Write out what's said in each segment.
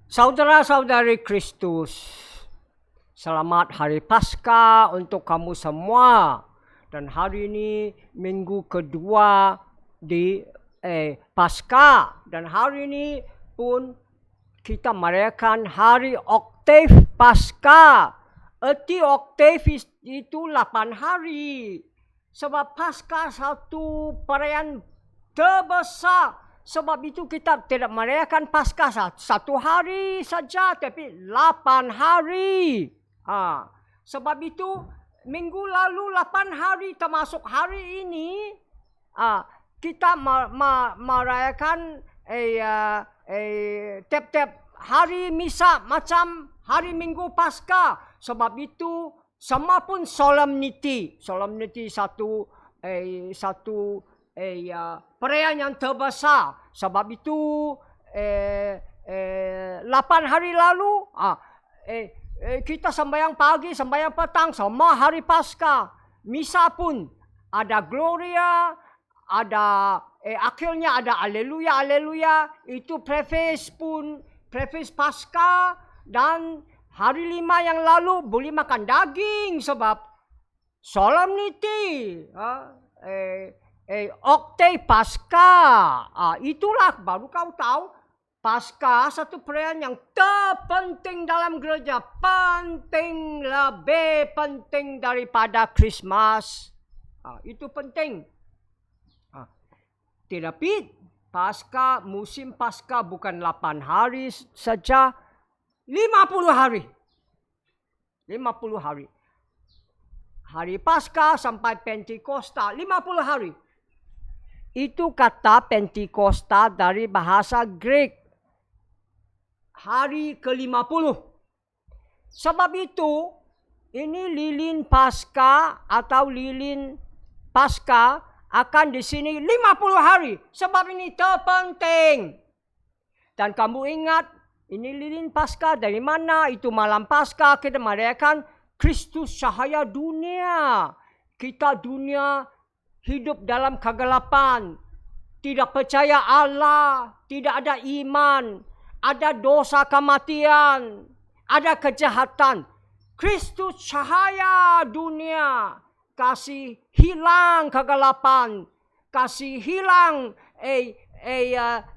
Saudara-saudari Kristus, selamat Hari Paskah untuk kamu semua. Dan hari ini minggu kedua di Paskah. Dan hari ini pun kita merayakan Hari Oktav Paskah. Erti Oktav itu 8 hari. Sebab Paskah satu perayaan terbesar. Sebab itu kita tidak merayakan Paskah 1 hari saja, tapi 8 hari. Sebab itu minggu lalu 8 hari termasuk hari ini kita merayakan tiap-tiap hari misa macam hari Minggu Paskah. Sebab itu semua pun solemnity satu perayaan yang terbesar. Sebab itu 8 hari lalu kita sembahyang pagi, sembahyang petang, semua hari Paskah. Misa pun ada Gloria, ada akhirnya ada Alleluia, Alleluia. Itu preface Paskah. Dan hari 5 yang lalu boleh makan daging sebab solemnity. Oktav Paskah. Itulah baru kau tahu Paskah satu perayaan yang terpenting dalam gereja. Lebih penting daripada Christmas. Itu penting. Tetapi Paskah, musim Paskah bukan 8 hari saja, 50 hari. 50 hari. Hari Paskah sampai Pentakosta 50 hari. Itu kata Pentakosta dari bahasa Greek. Hari ke-50. Sebab itu, ini lilin Paskah atau lilin Paskah akan di sini 50 hari. Sebab ini terpenting. Dan kamu ingat, ini lilin Paskah dari mana? Itu malam Paskah kita merayakan Kristus cahaya dunia. Kita dunia hidup dalam kegelapan. Tidak percaya Allah. Tidak ada iman. Ada dosa kematian. Ada kejahatan. Kristus cahaya dunia. Kasih hilang kegelapan. Kasih hilang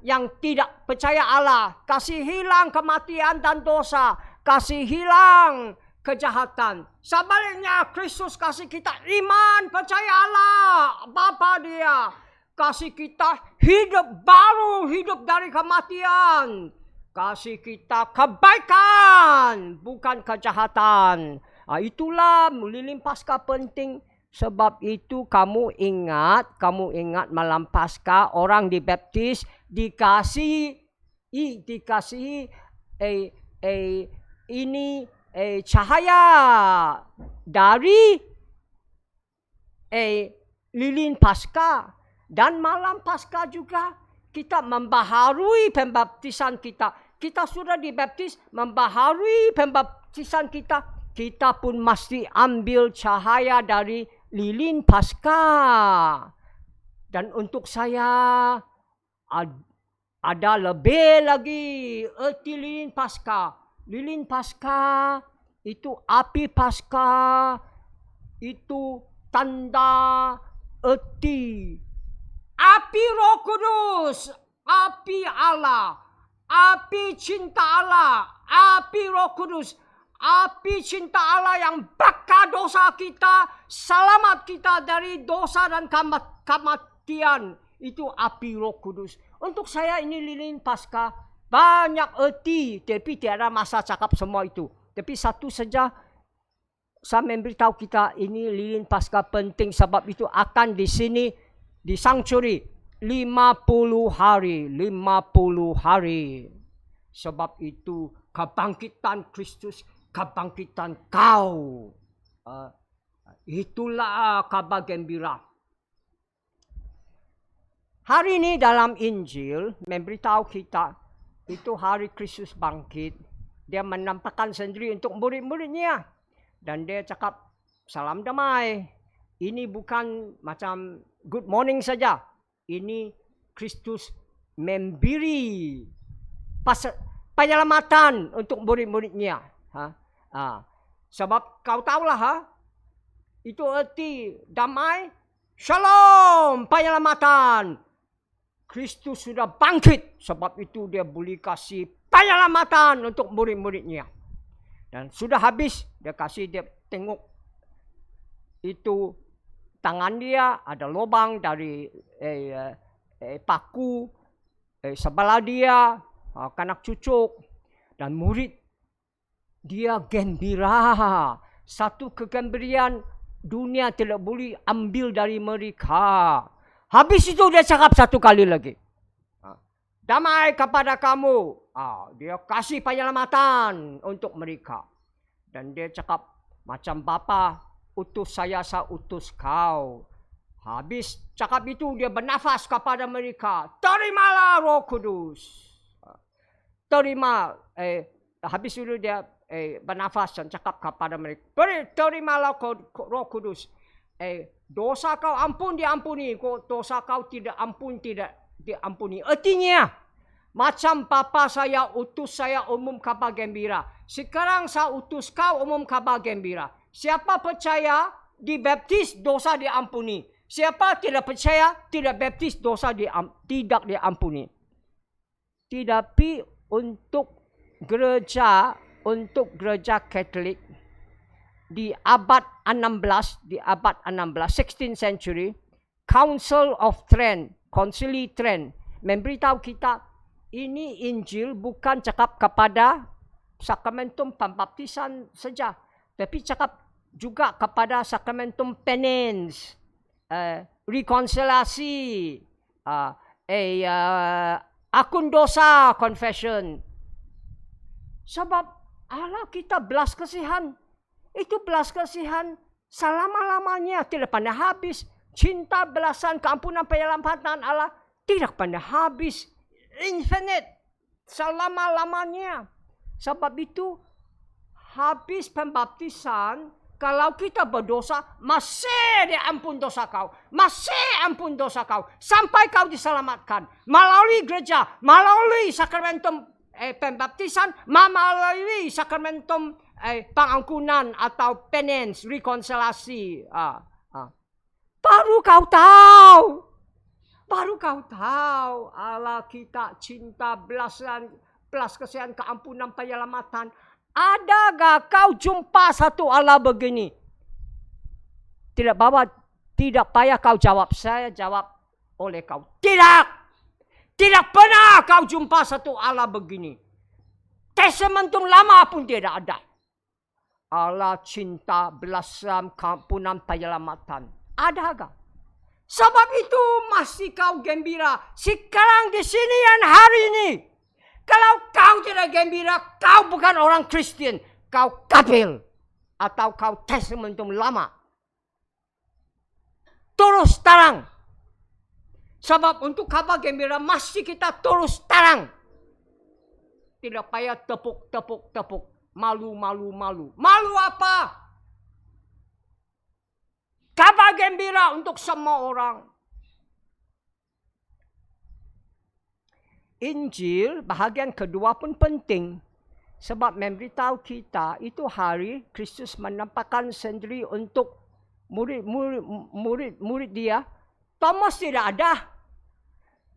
yang tidak percaya Allah. Kasih hilang kematian dan dosa. Kasih hilang kejahatan. Sebaliknya Kristus kasih kita iman, percaya Allah, Bapa Dia. Kasih kita hidup baru, hidup dari kematian. Kasih kita kebaikan, bukan kejahatan. Itulah lilin Paskah penting. Sebab itu kamu ingat malam Paskah orang dibaptis dikasih cahaya dari lilin Paskah. Dan malam Paskah juga kita membaharui pembaptisan kita. Kita sudah dibaptis, membaharui pembaptisan kita. Kita pun mesti ambil cahaya dari lilin Paskah. Dan untuk saya ada lebih lagi erti lilin Paskah. Lilin Paskah itu api Paskah. Itu tanda erti. Api Roh Kudus. Api Allah. Api cinta Allah. Api Roh Kudus. Api cinta Allah yang bakar dosa kita, selamat kita dari dosa dan kematian. Itu api Roh Kudus. Untuk saya ini lilin Paskah banyak erti, tapi tiada masa cakap semua itu. Tapi satu saja saya memberitahu kita, ini lilin Paskah penting sebab itu akan di sini di sanctuary 50 hari. Sebab itu kebangkitan Kristus, kebangkitan kau. Itulah kabar gembira. Hari ini dalam Injil memberitahu kita itu hari Kristus bangkit. Dia menampakkan sendiri untuk murid-muridnya. Dan dia cakap salam damai. Ini bukan macam good morning saja. Ini Kristus memberi penyelamatan untuk murid-muridnya. Sebab kau tahulah, itu erti damai, shalom, penyelamatan. Kristus sudah bangkit, sebab itu dia boleh kasih penyelamatan untuk murid-muridnya. Dan sudah habis, dia kasih, dia tengok itu tangan dia ada lubang dari paku sebelah dia, kanak cucuk. Dan murid dia gembira. Satu kegembiraan dunia tidak boleh ambil dari mereka. Habis itu dia cakap satu kali lagi. Damai kepada kamu. Dia kasih penyelamatan untuk mereka. Dan dia cakap macam Bapa utus saya utus kau. Habis cakap itu dia bernafas kepada mereka. Terimalah Roh Kudus. Terima. Habis itu dia bernafas dan cakap kepada mereka. Terimalah Roh Kudus. Dosa kau ampun diampuni. Dosa kau tidak ampun tidak diampuni. Artinya, macam Bapa saya utus saya umum kabar gembira. Sekarang saya utus kau umum kabar gembira. Siapa percaya dibaptis, dosa diampuni. Siapa tidak percaya, tidak baptis, dosa tidak diampuni. Tetapi untuk gereja Katolik di abad 16, 16th century, Council of Trent, Konsili Trent memberitahu kita ini Injil bukan cakap kepada sakramentum pembaptisan saja, tapi cakap juga kepada sakramentum penance, rekonsiliasi, akun dosa, confession. Sebab Allah kita belas kasihan. Itu belas kasihan selama-lamanya tidak pernah habis. Cinta, belasan, keampunan, penyelamatan Allah tidak pernah habis. Infinite. Selama-lamanya. Sebab itu habis pembaptisan, kalau kita berdosa, masih diampun dosa kau. Masih ampun dosa kau. Sampai kau diselamatkan. Melalui gereja, melalui sakramentum pembaptisan, melalui sakramentum pengampunan atau penance, rekonsiliasi. Baru kau tahu. Baru kau tahu Allah kita cinta belas kasihan, keampunan, penyelamatan. Adakah kau jumpa satu Allah begini? Tidak payah kau jawab. Saya jawab oleh kau. Tidak. Tidak pernah kau jumpa satu Allah begini. Testamentum lama pun tidak ada. Allah cinta, belasan, keampunan, penyelamatan. Adakah? Sebab itu masih kau gembira. Sekarang di sini dan hari ini. Kalau kau tidak gembira, kau bukan orang Kristen. Kau kafir. Atau kau testamentum lama. Terus terang. Sebab untuk kabar gembira masih kita terus terang. Tidak payah tepuk. Malu. Malu apa? Kabar gembira untuk semua orang. Injil bahagian kedua pun penting. Sebab memberitahu kita itu hari Kristus menampakkan sendiri untuk murid dia. Thomas tidak ada.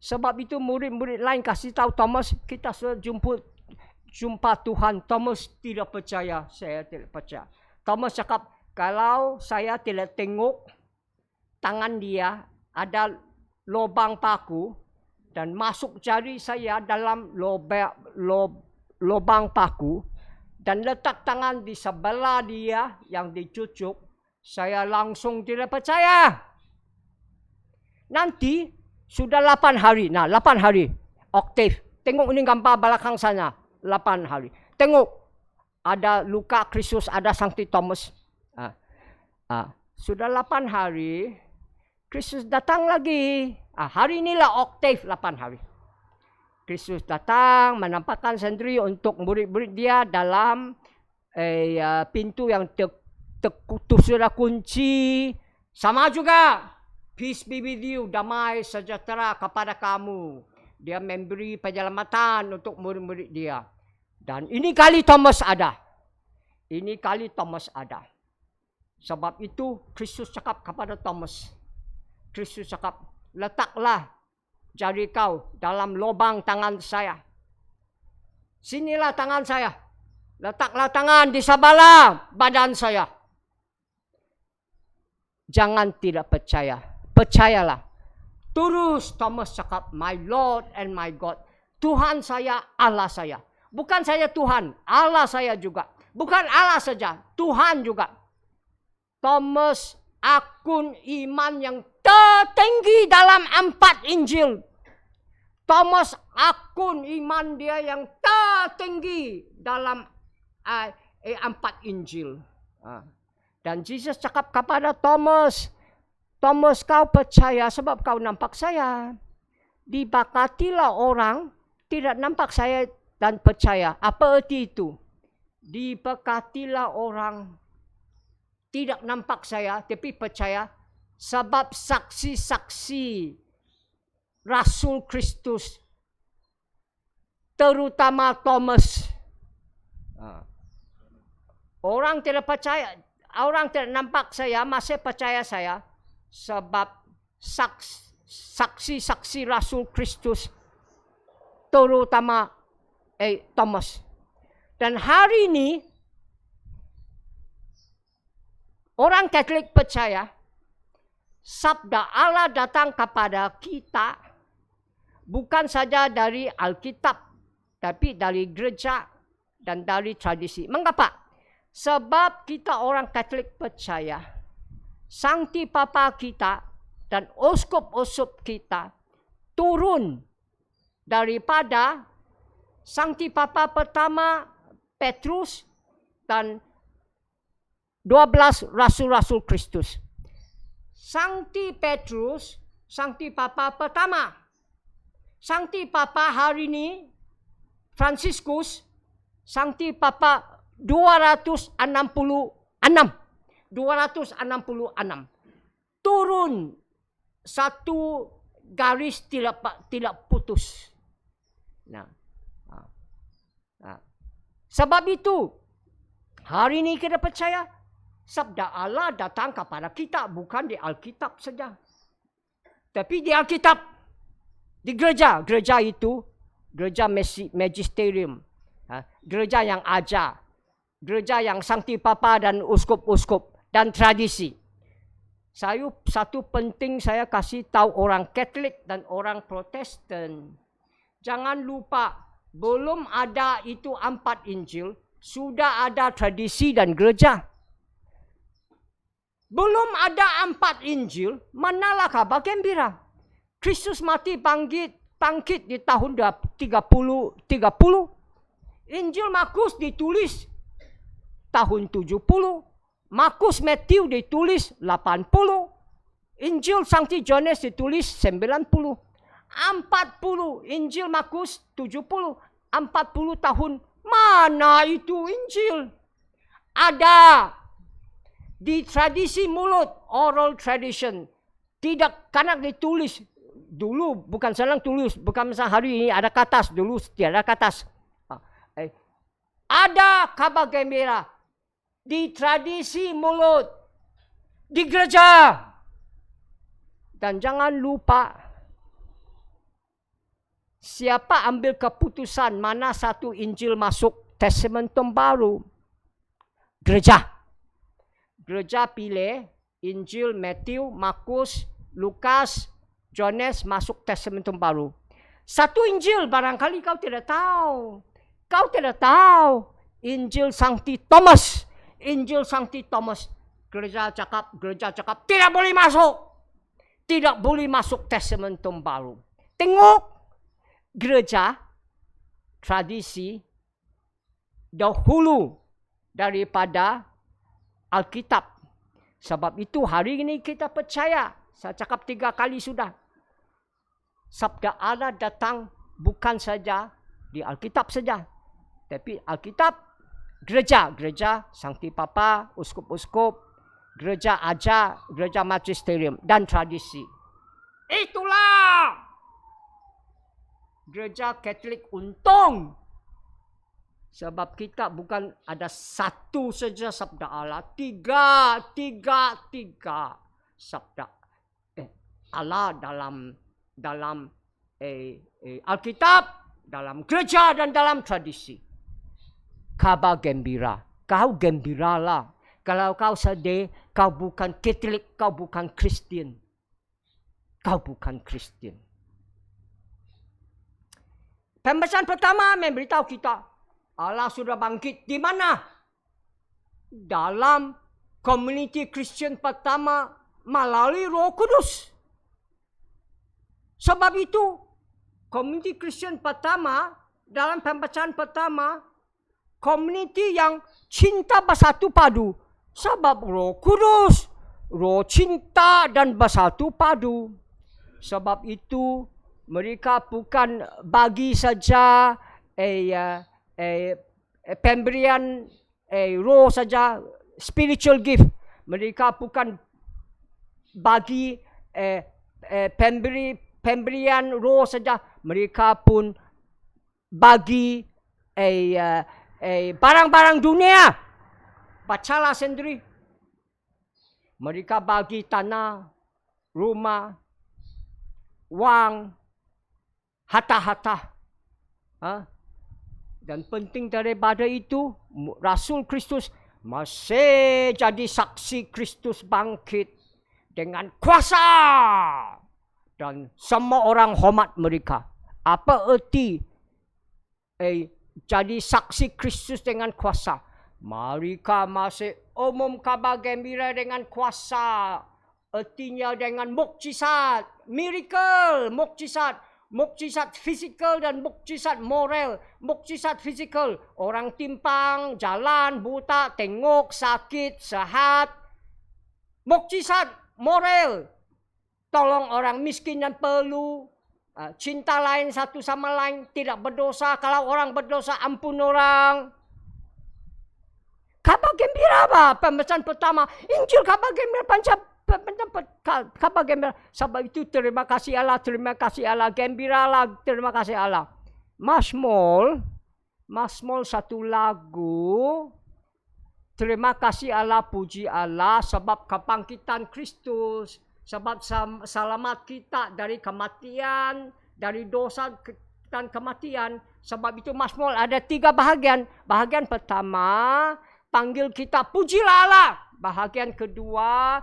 Sebab itu murid-murid lain kasih tahu Thomas, kita sudah jumpa Tuhan. Thomas tidak percaya. Saya tidak percaya. Thomas cakap, kalau saya tidak tengok tangan dia ada lubang paku dan masuk jari saya dalam lubang paku dan letak tangan di sebelah dia yang dicucuk, saya langsung tidak percaya. Nanti sudah 8 hari. Nah, 8 hari. Oktav. Tengok ini gambar belakang sana. 8 hari. Tengok. Ada luka Kristus, ada Sankti Thomas. Sudah 8 hari. Kristus datang lagi. Hari inilah Oktav 8 hari. Kristus datang menampakkan sendiri untuk murid-murid dia dalam pintu yang terkutuk sudah kunci. Sama juga. Peace be with you, damai sejahtera kepada kamu. Dia memberi penyelamatan untuk murid-murid dia. Dan ini kali Thomas ada. Ini kali Thomas ada. Sebab itu Kristus cakap kepada Thomas. Kristus cakap, letaklah jari kau dalam lubang tangan saya. Sinilah tangan saya. Letaklah tangan di sebelah badan saya. Jangan tidak percaya. Percayalah. Terus Thomas cakap, my Lord and my God. Tuhan saya, Allah saya. Bukan saya Tuhan, Allah saya juga. Bukan Allah saja, Tuhan juga. Thomas akun iman yang tertinggi dalam 4 Injil. Thomas akun iman dia yang tertinggi dalam 4 Injil. Dan Yesus cakap kepada Thomas, Thomas, kau percaya sebab kau nampak saya. Diberkatilah orang tidak nampak saya dan percaya. Apa arti itu? Diberkatilah orang tidak nampak saya tapi percaya sebab saksi-saksi Rasul Kristus, terutama Thomas. Orang tidak percaya, orang tidak nampak saya masih percaya saya sebab saksi-saksi Rasul Kristus, terutama Thomas. Dan hari ini orang Katolik percaya sabda Allah datang kepada kita bukan saja dari Alkitab, tapi dari gereja dan dari tradisi. Mengapa? Sebab kita orang Katolik percaya Sankti Papa kita dan uskup-uskup kita turun daripada Sankti Papa pertama Petrus dan 12 rasul-rasul Kristus. Sankti Petrus, Sankti Papa pertama. Sankti Papa hari ini, Fransiskus, Sankti Papa 266. Turun satu garis tidak putus. Sebab itu, hari ini kita percaya sabda Allah datang kepada kita bukan di Alkitab saja. Tapi di Alkitab, di gereja. Gereja itu, gereja magisterium. Gereja yang ajar. Gereja yang Sankti Papa dan uskup-uskup dan tradisi. Satu penting saya kasih tahu orang Katolik dan orang Protestan. Jangan lupa, belum ada itu 4 Injil, sudah ada tradisi dan gereja. Belum ada 4 Injil, manalah kabar gembira. Kristus mati bangkit di tahun 30. Injil Markus ditulis tahun 70. Markus Matthew ditulis 80. Injil Sankti Yohanes ditulis 90. 40 Injil Markus 70. 40 tahun. Mana itu Injil? Ada di tradisi mulut, oral tradition. Tidak karena ditulis dulu, bukan senang tulis, bukan misalnya hari ini ada kertas, dulu tidak ada kertas. Ada kabar gembira di tradisi mulut, di gereja. Dan jangan lupa, siapa ambil keputusan mana satu Injil masuk Testamentum Baru? Gereja. Gereja pilih Injil Matthew, Markus, Lukas, Yohanes masuk Testamentum Baru. Satu Injil barangkali kau tidak tahu. Kau tidak tahu Injil Sankti Thomas. Injil Sankti Thomas. Gereja cakap tidak boleh masuk. Tidak boleh masuk Testamentum Baru. Tengok gereja tradisi dahulu daripada Alkitab. Sebab itu hari ini kita percaya. Saya cakap 3 kali sudah. Sabda Allah datang bukan saja di Alkitab saja. Tapi Alkitab, gereja Sankti Papa, uskup-uskup, gereja ajar, gereja magisterium dan tradisi. Itulah Gereja Katolik untung. Sebab kita bukan ada satu saja sabda Allah. Tiga sabda Allah dalam Alkitab, dalam gereja dan dalam tradisi. Kabar gembira. Kau gembiralah. Kalau kau sedih, kau bukan Katolik, kau bukan Kristian. Kau bukan Kristian. Pembacaan pertama memberitahu kita Allah sudah bangkit di mana? Dalam komuniti Kristian pertama melalui Roh Kudus. Sebab itu, komuniti Kristian pertama dalam pembacaan pertama, komuniti yang cinta bersatu padu. Sebab Roh Kudus, Roh cinta dan bersatu padu. Sebab itu, mereka bukan bagi saja pemberian roh saja, spiritual gift. Mereka bukan bagi pemberian roh saja. Mereka pun bagi barang-barang dunia. Bacalah sendiri. Mereka bagi tanah, rumah, wang, harta-harta. Dan penting daripada itu, Rasul Kristus masih jadi saksi Kristus bangkit dengan kuasa. Dan semua orang hormat mereka. Apa erti jadi saksi Kristus dengan kuasa? Mereka masih umum kabar gembira dengan kuasa. Ertinya dengan mukjizat, miracle, mukjizat fizikal dan mukjizat moral. Mukjizat fizikal, orang timpang, jalan, buta, tengok, sakit, sehat. Mukjizat moral, tolong orang miskin dan perlu. Cinta lain satu sama lain, tidak berdosa. Kalau orang berdosa, ampun orang. Kabar gembira apa? Pembacaan pertama, Injil kabar gembira kabar gembira. Sebab itu terima kasih Allah, gembiralah, terima kasih Allah. Mazmur satu lagu. Terima kasih Allah, puji Allah sebab kebangkitan Kristus. Sebab selamat kita dari kematian, dari dosa dan kematian. Sebab itu Mazmur ada 3 bahagian. Bahagian pertama, panggil kita pujilah Allah. Bahagian kedua,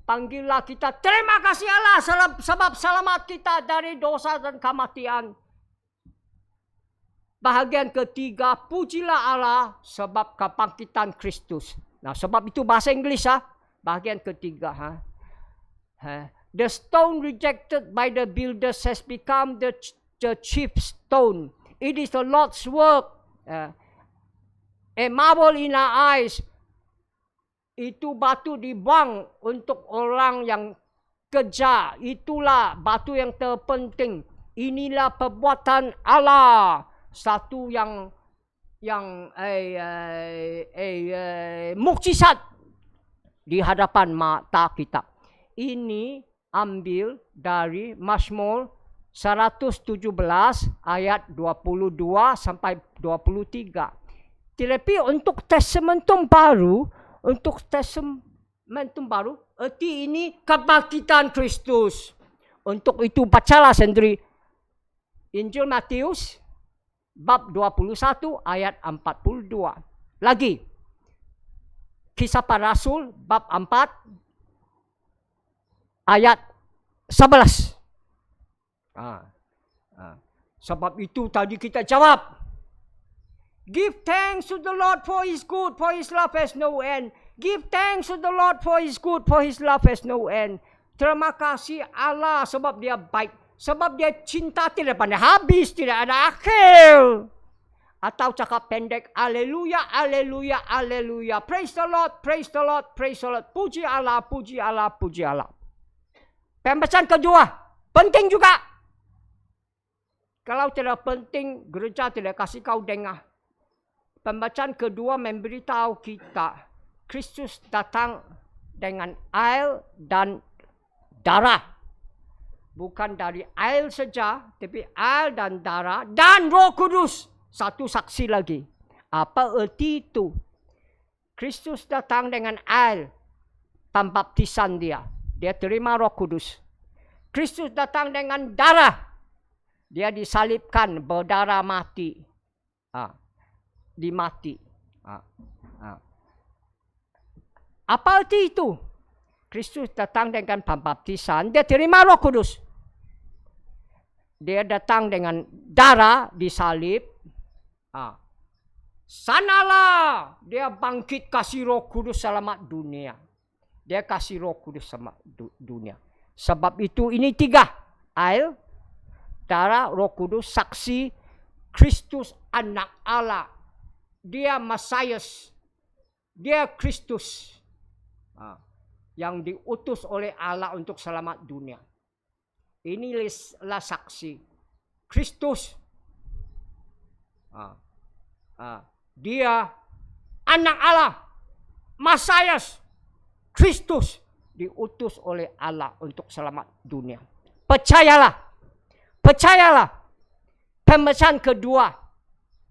panggillah kita terima kasih Allah sebab selamat kita dari dosa dan kematian. Bahagian ketiga, pujilah Allah sebab kebangkitan Kristus. Nah, sebab itu bahasa Inggeris bahagian ketiga. The stone rejected by the builders has become the chief stone. It is the Lord's work. A marvel in our eyes. Itu batu dibuang untuk orang yang kerja. Itulah batu yang terpenting. Inilah perbuatan Allah. Satu yang mukjizat di hadapan mata kita. Ini ambil dari Mazmur 117 ayat 22 sampai 23. Tetapi untuk testamentum baru, erti ini kebangkitan Kristus. Untuk itu bacalah sendiri Injil Matius bab 21 ayat 42. Lagi Kisah Para Rasul bab 4 ayat 11. Sebab itu tadi kita jawab. Give thanks to the Lord for His good, for His love has no end. Give thanks to the Lord for His good, for His love has no end. Terima kasih Allah sebab Dia baik. Sebab Dia cinta tidak pandai habis, tidak ada akhir. Atau cakap pendek, Alleluia, Alleluia, Alleluia. Praise the Lord, praise the Lord, praise the Lord. Puji Allah, puji Allah, puji Allah. Pembacaan kedua, penting juga. Kalau tidak penting, gereja tidak kasih kau dengar. Pembacaan kedua memberitahu kita, Kristus datang dengan air dan darah. Bukan dari air saja, tapi air dan darah dan Roh Kudus. Satu saksi lagi. Apa erti itu? Kristus datang dengan air pembaptisan dia. Dia terima Roh Kudus. Kristus datang dengan darah. Dia disalibkan, berdarah mati. Dimati. Apa arti itu? Kristus datang dengan pembaptisan, dia terima Roh Kudus. Dia datang dengan darah disalib. Sanalah dia bangkit kasih Roh Kudus selamat dunia. Dia kasih Roh Kudus selamat dunia. Sebab itu ini 3. Air, darah, Roh Kudus, saksi Kristus anak Allah. Dia Mesias. Dia Kristus. Yang diutus oleh Allah untuk selamat dunia. Inilah saksi Kristus. Dia anak Allah, Mesias, Kristus diutus oleh Allah untuk selamat dunia. Percayalah, percayalah. Pemesan kedua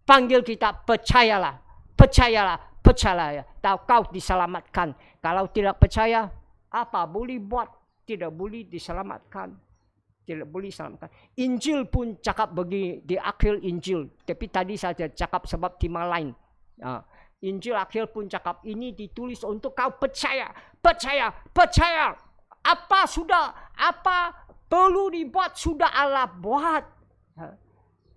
panggil kita percayalah, percayalah, percayalah. Tahu kau diselamatkan. Kalau tidak percaya, apa boleh buat? Tidak boleh diselamatkan. Tidak boleh diselamatkan. Injil pun cakap begini di akhir Injil. Tapi tadi saja cakap sebab tema lain. Injil akhir pun cakap ini ditulis untuk kau percaya, percaya, percaya. Apa perlu dibuat sudah Allah buat.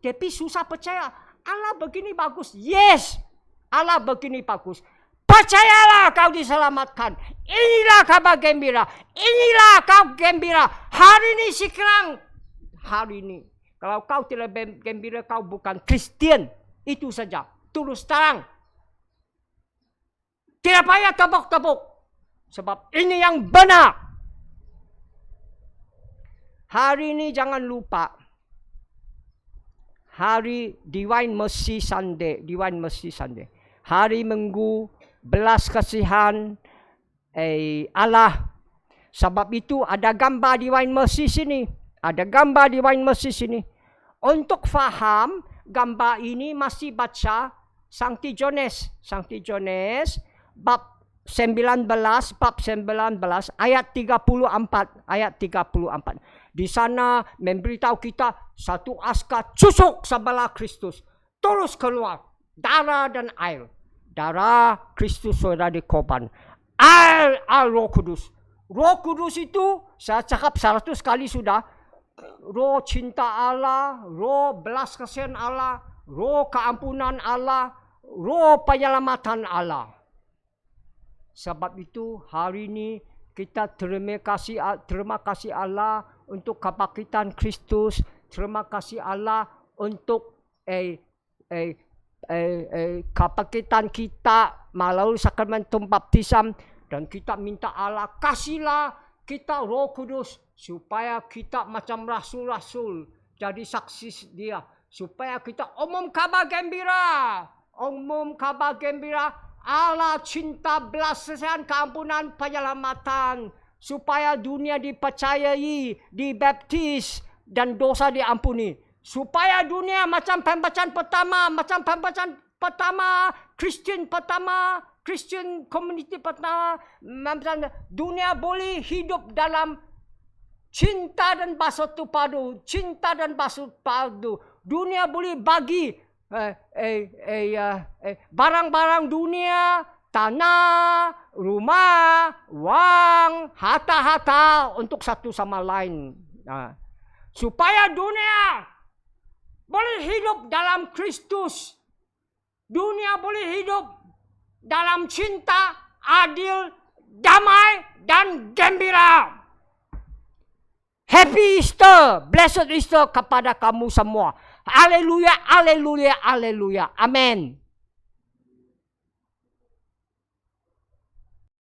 Tapi susah percaya. Allah begini bagus. Yes, Allah begini bagus. Percayalah kau diselamatkan. Inilah kabar gembira. Inilah kau gembira. Hari ini sekarang. Hari ini. Kalau kau tidak gembira, kau bukan Kristian. Itu saja. Terus terang. Tidak payah tepuk-tepuk. Sebab ini yang benar. Hari ini jangan lupa. Hari Divine Mercy Sunday. Divine Mercy Sunday. Hari Minggu. Belas kasihan Allah. Sebab itu ada gambar Divine Mercy sini. Ada gambar Divine Mercy sini. Untuk faham gambar ini masih baca Sankti Jones. Sankti Jones bab 19 ayat 34. Ayat 34. Di sana memberitahu kita satu askar cusuk sebelah Kristus. Terus keluar darah dan air. Darah Kristus sudah dikorban. Air Roh Kudus. Roh Kudus itu saya cakap 100 kali sudah. Roh cinta Allah, roh belas kasihan Allah, roh keampunan Allah, roh penyelamatan Allah. Sebab itu hari ini kita terima kasih Allah untuk kebangkitan Kristus. Terima kasih Allah untuk kebangkitan kita melalui sakramen baptisan. Dan kita minta Allah kasihlah kita Roh Kudus supaya kita macam rasul-rasul jadi saksi dia, supaya kita umum kabar gembira, Allah cinta, belas kasihan, keampunan, penyelamatan, supaya dunia dipercayai, dibaptis dan dosa diampuni, supaya dunia macam pembacaan pertama, Christian community pertama, dunia boleh hidup dalam cinta dan bersatu padu, Dunia boleh bagi barang-barang dunia, tanah, rumah, wang, harta-harta untuk satu sama lain. Supaya dunia boleh hidup dalam Kristus. Dunia boleh hidup dalam cinta, adil, damai, dan gembira. Happy Easter, blessed Easter kepada kamu semua. Haleluya, haleluya, haleluya. Amin.